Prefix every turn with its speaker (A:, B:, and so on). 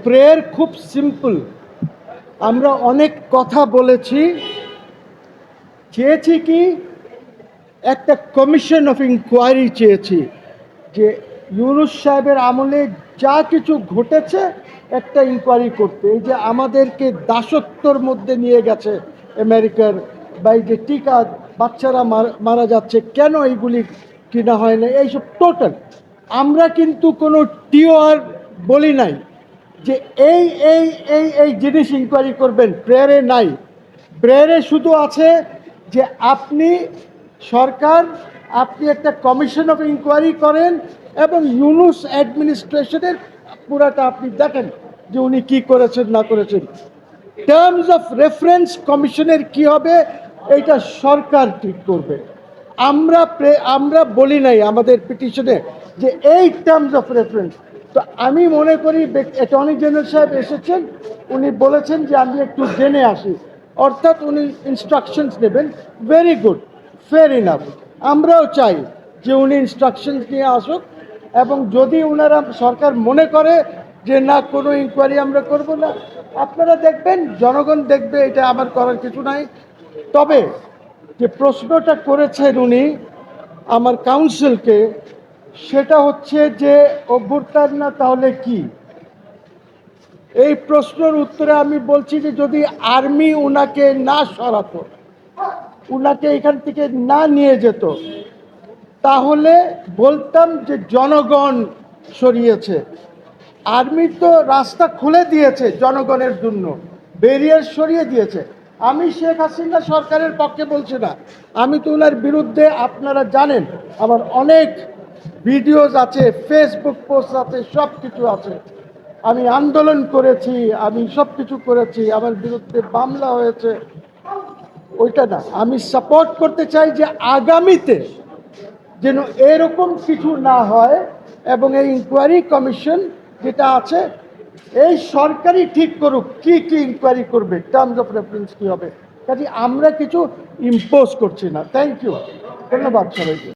A: Prayer খুব simple. আমরা অনেক কথা বলেছি, চেয়েছি কি একটা কমিশন অফ ইনকোয়ারি চেয়েছি, যে ইউনূস সাহেবের আমলে যা কিছু ঘটেছে একটা ইনকোয়ারি করতে। এই যে আমাদেরকে দাসত্বর মধ্যে নিয়ে গেছে আমেরিকার, বা এই যে টিকা বাচ্চারা মারা যাচ্ছে, কেন এইগুলি কিনা হয় না, এইসব টোটাল। আমরা কিন্তু কোনো টিওআর বলি নাই যে এই এই এই এই জিনিস ইনকোয়ারি করবেন, প্রেয়ারে নাই। প্রেয়ারে শুধু আছে যে আপনি সরকার, আপনি একটা কমিশন অফ ইনকোয়ারি করেন এবং ইউনূস অ্যাডমিনিস্ট্রেশনের পুরাটা আপনি দেখেন যে উনি কি করেছেন না করেছেন। টার্মস অফ রেফারেন্স কমিশনের কি হবে এইটা সরকার ঠিক করবে। আমরা বলি নাই আমাদের পিটিশনে যে এই টার্মস অফ রেফারেন্স। তো আমি মনে করি অ্যাটর্নি জেনারেল সাহেব এসেছেন, উনি বলেছেন যে আমি একটু জেনে আসি, অর্থাৎ উনি ইনস্ট্রাকশনস নেবেন। Very good, fair enough. আমরাও চাই যে উনি ইনস্ট্রাকশনস নিয়ে আসুক, এবং যদি ওনারা সরকার মনে করে যে না কোনো ইনকোয়ারি আমরা করব না, আপনারা দেখবেন, জনগণ দেখবে, এটা আমার করার কিছু নাই। তবে যে প্রশ্নটা করেছেন উনি আমার কাউন্সিলকে, সেটা হচ্ছে যে অভ্যুত্থান না তাহলে কি। এই প্রশ্নের উত্তরে আমি বলছি যে যদি আর্মি উনাকে না সরাতো, উনাকে এখান থেকে না নিয়ে যেত, তাহলে বলতাম যে জনগণ সরিয়েছে। আর্মি তো রাস্তা খুলে দিয়েছে জনগণের জন্য, ব্যারিয়ার সরিয়ে দিয়েছে। আমি শেখ হাসিনা সরকারের পক্ষে বলছি না, আমি তো ওনার বিরুদ্ধে, আপনারা জানেন আমার অনেক ভিডিওস আছে, ফেসবুক পোস্ট আছে, সব কিছু আছে। আমি আন্দোলন করেছি, আমি সব কিছু করেছি, আমার বিরুদ্ধে মামলা হয়েছে। ওইটা না, আমি সাপোর্ট করতে চাই যে আগামীতে যেন এরকম কিছু না হয়, এবং এই ইনকোয়ারি কমিশন যেটা আছে এই সরকারই ঠিক করুক কি কি ইনকোয়ারি করবে, টার্মস অফ রেফারেন্স কী হবে। কাজে আমরা কিছু ইম্পোজ করছি না। থ্যাংক ইউ, ধন্যবাদ সবাইকে।